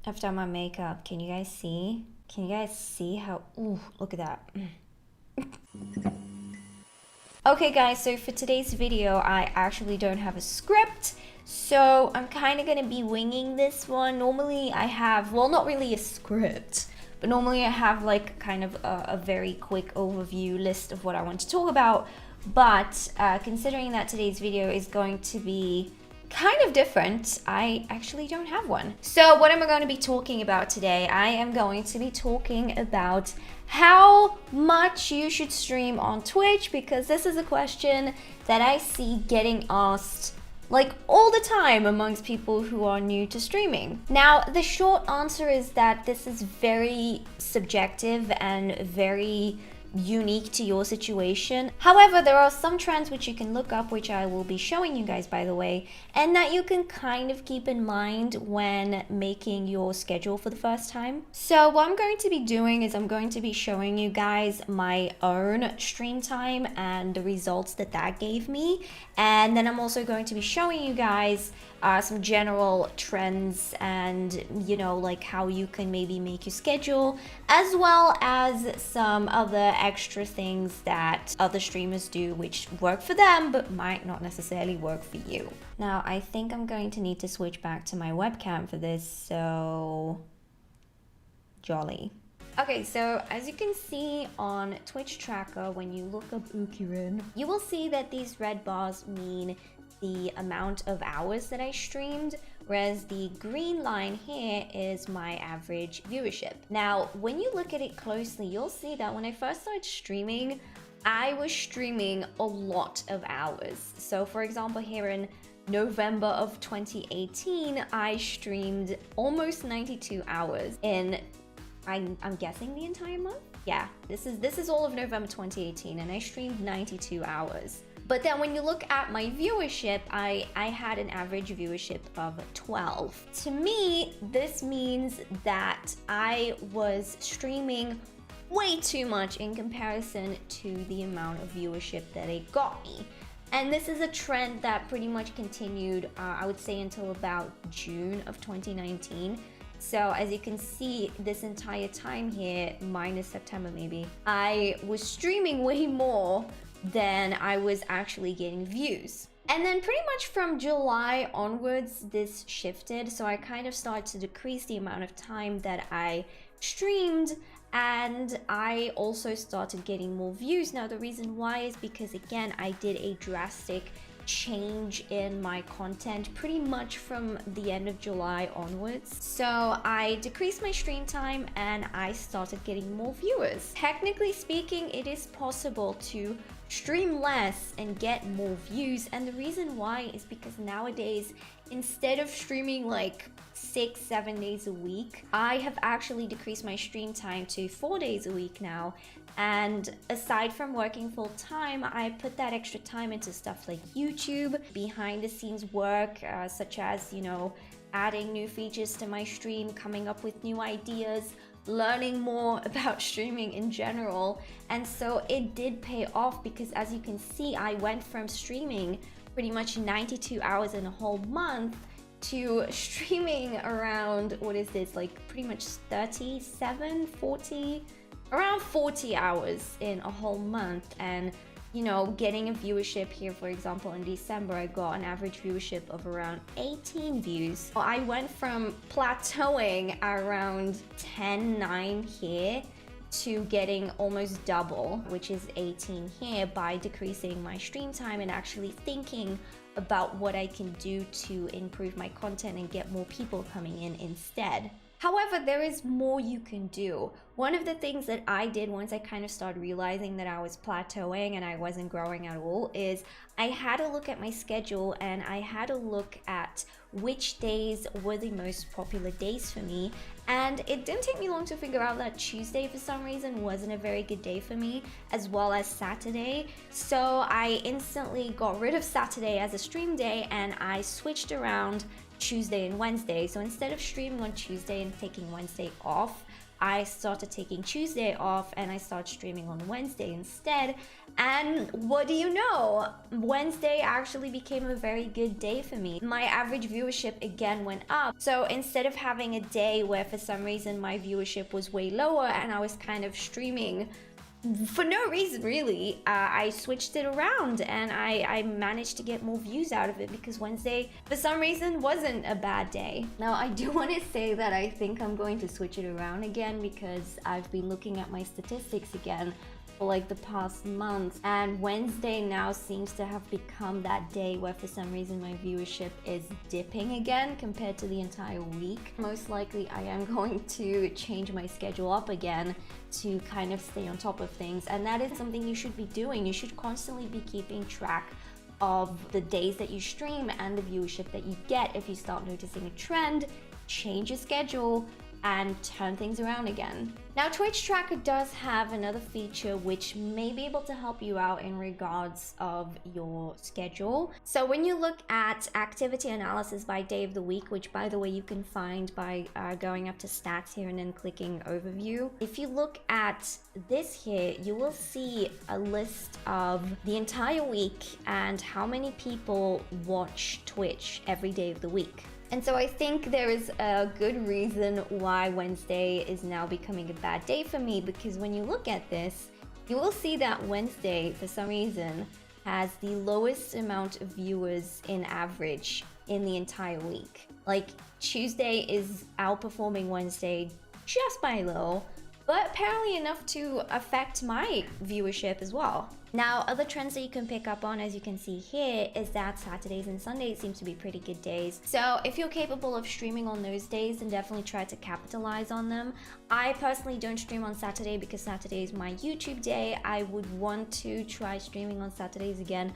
I've done my makeup. Can you guys see? Can you guys see how, ooh, look at that. Okay guys, so for today's video, I actually don't have a script. So I'm kind of going to be winging this one. Normally I have, well, not really a script, but normally I have like kind of a very quick overview list of what I want to talk about. But considering that today's video is going to be kind of different, I actually don't have one. So what am I going to be talking about today? I am going to be talking about how much you should stream on Twitch, because this is a question that I see getting asked like all the time amongst people who are new to streaming. Now, the short answer is that this is very subjective and very unique to your situation. However, there are some trends which you can look up, which I will be showing you guys, by the way, and that you can kind of keep in mind when making your schedule for the first time. So what I'm going to be doing is I'm going to be showing you guys my own stream time and the results that that gave me. And then I'm also going to be showing you guys some general trends and, you know, like how you can maybe make your schedule, as well as some other extra things that other streamers do which work for them but might not necessarily work for you. Now, I think I'm going to need to switch back to my webcam for this, so jolly. Okay, so as you can see on Twitch Tracker, when you look up UkiRin, you will see that these red bars mean the amount of hours that I streamed, whereas the green line here is my average viewership. Now, when you look at it closely, you'll see that when I first started streaming, I was streaming a lot of hours. So for example, here in November of 2018, I streamed almost 92 hours in, I'm guessing, the entire month? Yeah, this is all of November 2018, and I streamed 92 hours. But then when you look at my viewership, I had an average viewership of 12. To me, this means that I was streaming way too much in comparison to the amount of viewership that it got me. And this is a trend that pretty much continued, I would say, until about June of 2019. So as you can see, this entire time here, minus September maybe, I was streaming way more than I was actually getting views. And then pretty much from July onwards, this shifted. So I kind of started to decrease the amount of time that I streamed, and I also started getting more views. Now, the reason why is because, again, I did a drastic change in my content pretty much from the end of July onwards. So I decreased my stream time and I started getting more viewers. Technically speaking, it is possible to stream less and get more views, and the reason why is because nowadays, instead of streaming like 6-7 days a week, I have actually decreased my stream time to 4 days a week now. And aside from working full time, I put that extra time into stuff like YouTube, behind the scenes work, such as, you know, adding new features to my stream, coming up with new ideas, learning more about streaming in general. And so it did pay off, because as you can see, I went from streaming pretty much 92 hours in a whole month to streaming around, what is this, like pretty much 37, 40, around 40 hours in a whole month. And, you know, getting a viewership here, for example, in December, I got an average viewership of around 18 views. I went from plateauing around 10, 9 here to getting almost double, which is 18 here, by decreasing my stream time and actually thinking about what I can do to improve my content and get more people coming in instead. However, there is more you can do. One of the things that I did once I kind of started realizing that I was plateauing and I wasn't growing at all is I had to look at my schedule, and I had to look at which days were the most popular days for me. And it didn't take me long to figure out that Tuesday, for some reason, wasn't a very good day for me, as well as Saturday. So I instantly got rid of Saturday as a stream day, and I switched around Tuesday and Wednesday. So instead of streaming on Tuesday and taking Wednesday off, I started taking Tuesday off and I started streaming on Wednesday instead. And what do you know? Wednesday actually became a very good day for me. My average viewership again went up. So instead of having a day where for some reason my viewership was way lower and I was kind of streaming for no reason really, I switched it around and I managed to get more views out of it because Wednesday for some reason wasn't a bad day. Now I do want to say that I think I'm going to switch it around again because I've been looking at my statistics again for like the past month, and Wednesday now seems to have become that day where for some reason my viewership is dipping again compared to the entire week. Most likely I am going to change my schedule up again to kind of stay on top of things, and that is something you should be doing. You should constantly be keeping track of the days that you stream and the viewership that you get. If you start noticing a trend, change your schedule and turn things around again. Now, Twitch Tracker does have another feature which may be able to help you out in regards of your schedule. So when you look at activity analysis by day of the week, which by the way you can find by going up to stats here and then clicking overview. If you look at this here, you will see a list of the entire week and how many people watch Twitch every day of the week. And so I think there is a good reason why Wednesday is now becoming a bad day for me, because when you look at this, you will see that Wednesday, for some reason, has the lowest amount of viewers in average in the entire week. Like, Tuesday is outperforming Wednesday just by a little, but apparently enough to affect my viewership as well. Now, other trends that you can pick up on, as you can see here, is that Saturdays and Sundays seem to be pretty good days. So if you're capable of streaming on those days, then definitely try to capitalize on them. I personally don't stream on Saturday because Saturday is my YouTube day. I would want to try streaming on Saturdays again,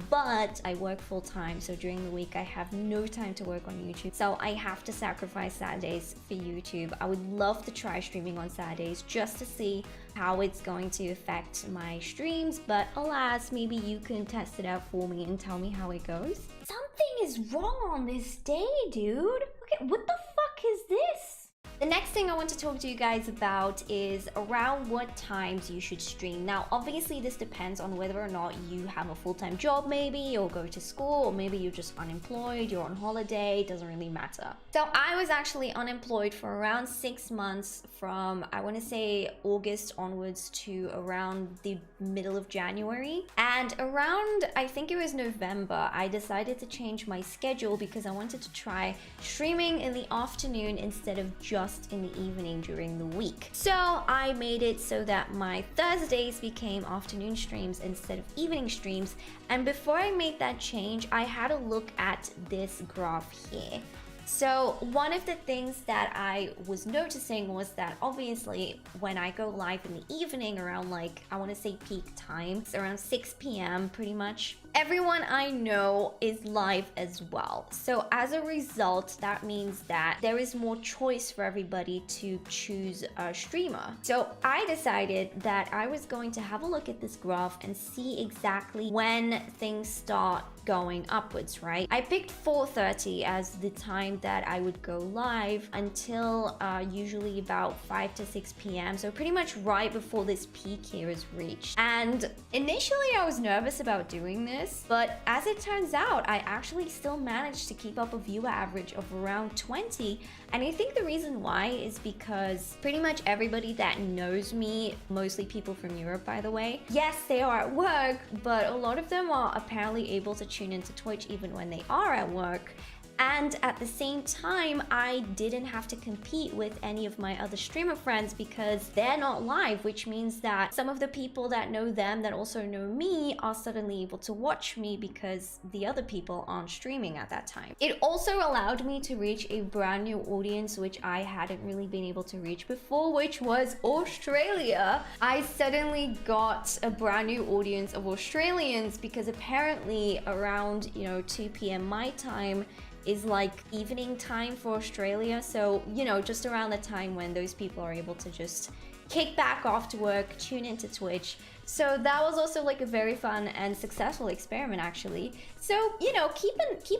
but I work full time, so during the week I have no time to work on YouTube, so I have to sacrifice Saturdays for YouTube. I would love to try streaming on Saturdays just to see how it's going to affect my streams, but alas, maybe you can test it out for me and tell me how it goes. Something is wrong on this day, dude. Okay, what the fuck is this? The next thing I want to talk to you guys about is around what times you should stream. Now, obviously this depends on whether or not you have a full-time job maybe, or go to school, or maybe you're just unemployed, you're on holiday, it doesn't really matter. So I was actually unemployed for around 6 months from, I want to say August onwards to around the middle of January. And around, I think it was November, I decided to change my schedule because I wanted to try streaming in the afternoon instead of just in the evening during the week. So I made it so that my Thursdays became afternoon streams instead of evening streams. And before I made that change, I had a look at this graph here. So one of the things that I was noticing was that obviously when I go live in the evening around, like, I want to say peak time, it's around 6 p.m. pretty much, everyone I know is live as well. So as a result, that means that there is more choice for everybody to choose a streamer. So I decided that I was going to have a look at this graph and see exactly when things start going upwards, right? I picked 4:30 as the time that I would go live until usually about 5 to 6 p.m. So pretty much right before this peak here is reached. And initially I was nervous about doing this, but as it turns out, I actually still managed to keep up a viewer average of around 20. And I think the reason why is because pretty much everybody that knows me, mostly people from Europe by the way, yes, they are at work, but a lot of them are apparently able to tune into Twitch even when they are at work. And at the same time, I didn't have to compete with any of my other streamer friends because they're not live, which means that some of the people that know them that also know me are suddenly able to watch me because the other people aren't streaming at that time. It also allowed me to reach a brand new audience, which I hadn't really been able to reach before, which was Australia. I suddenly got a brand new audience of Australians because apparently around, 2 p.m. my time is like evening time for Australia. So, just around the time when those people are able to just kick back after work, tune into Twitch. So that was also like a very fun and successful experiment actually. So, you know, keep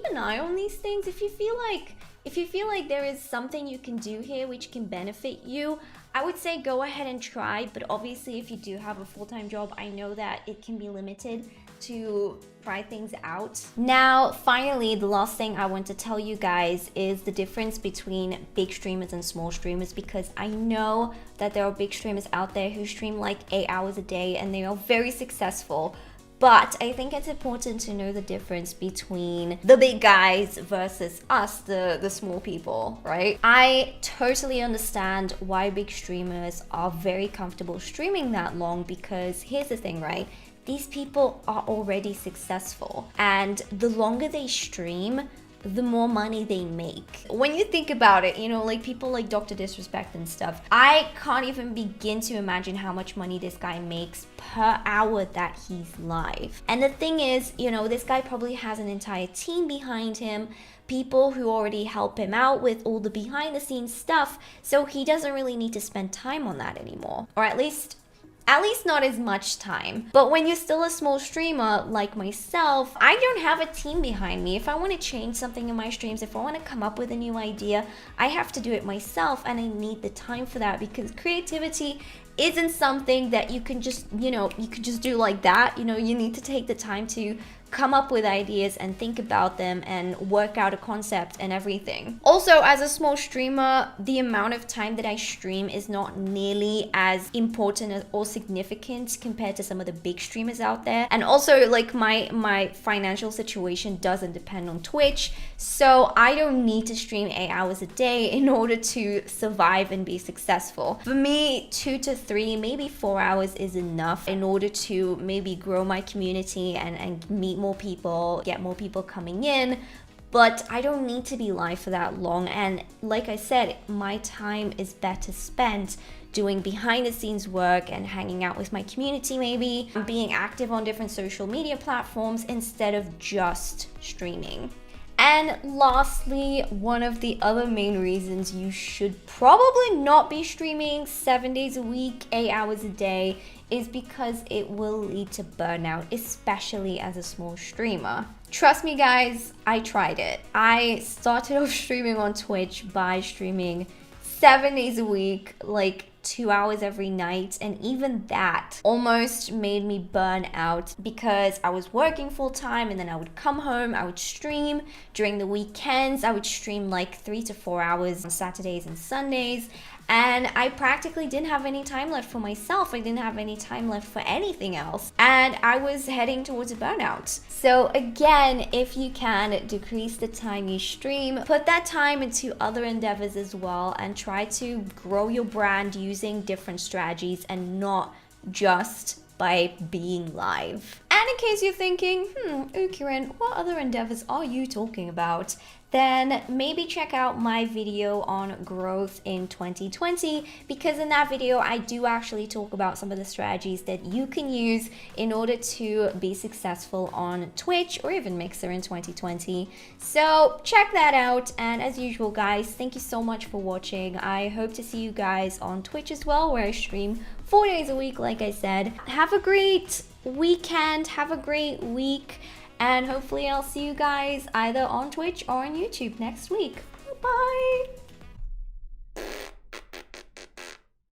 an eye on these things. If you feel like there is something you can do here which can benefit you, I would say go ahead and try. But obviously if you do have a full-time job, I know that it can be limited to try things out. Now, finally, the last thing I want to tell you guys is the difference between big streamers and small streamers, because I know that there are big streamers out there who stream like 8 hours a day and they are very successful. But I think it's important to know the difference between the big guys versus us, the small people, right? I totally understand why big streamers are very comfortable streaming that long, because here's the thing, right? These people are already successful, and the longer they stream, the more money they make. When you think about it, you know, like people like Dr. Disrespect and stuff, I can't even begin to imagine how much money this guy makes per hour that he's live. And the thing is, you know, this guy probably has an entire team behind him, people who already help him out with all the behind the scenes stuff, so he doesn't really need to spend time on that anymore, or at least not as much time. But when you're still a small streamer like myself, I don't have a team behind me. If I want to change something in my streams, if I want to come up with a new idea, I have to do it myself, and I need the time for that, because creativity isn't something that you can just, you know, you can just do like that. You know, you need to take the time to come up with ideas and think about them and work out a concept and everything. Also, as a small streamer, the amount of time that I stream is not nearly as important or significant compared to some of the big streamers out there. And also, like, my financial situation doesn't depend on Twitch, so I don't need to stream 8 hours a day in order to survive and be successful. For me, 2 to 3, maybe 4 hours is enough in order to maybe grow my community and meet more people, get more people coming in. But I don't need to be live for that long, and like I said, my time is better spent doing behind the scenes work and hanging out with my community, maybe being active on different social media platforms instead of just streaming. And lastly, one of the other main reasons you should probably not be streaming 7 days a week, 8 hours a day, is because it will lead to burnout, especially as a small streamer. Trust me guys, I tried it. I started off streaming on Twitch by streaming 7 days a week, like 2 hours every night, and even that almost made me burn out, because I was working full time and then I would come home, I would stream during the weekends. I would stream like 3 to 4 hours on Saturdays and Sundays, and I practically didn't have any time left for myself. I didn't have any time left for anything else, and I was heading towards a burnout. So again, if you can decrease the time you stream, put that time into other endeavors as well, and try to grow your brand using different strategies and not just by being live. And in case you're thinking, UkiRin, what other endeavors are you talking about? Then maybe check out my video on growth in 2020, because in that video I do actually talk about some of the strategies that you can use in order to be successful on Twitch or even Mixer in 2020. So check that out, and as usual guys, thank you so much for watching. I hope to see you guys on Twitch as well, where I stream 4 days a week like I said. Have a great weekend, have a great week, and hopefully I'll see you guys either on Twitch or on YouTube next week. Bye!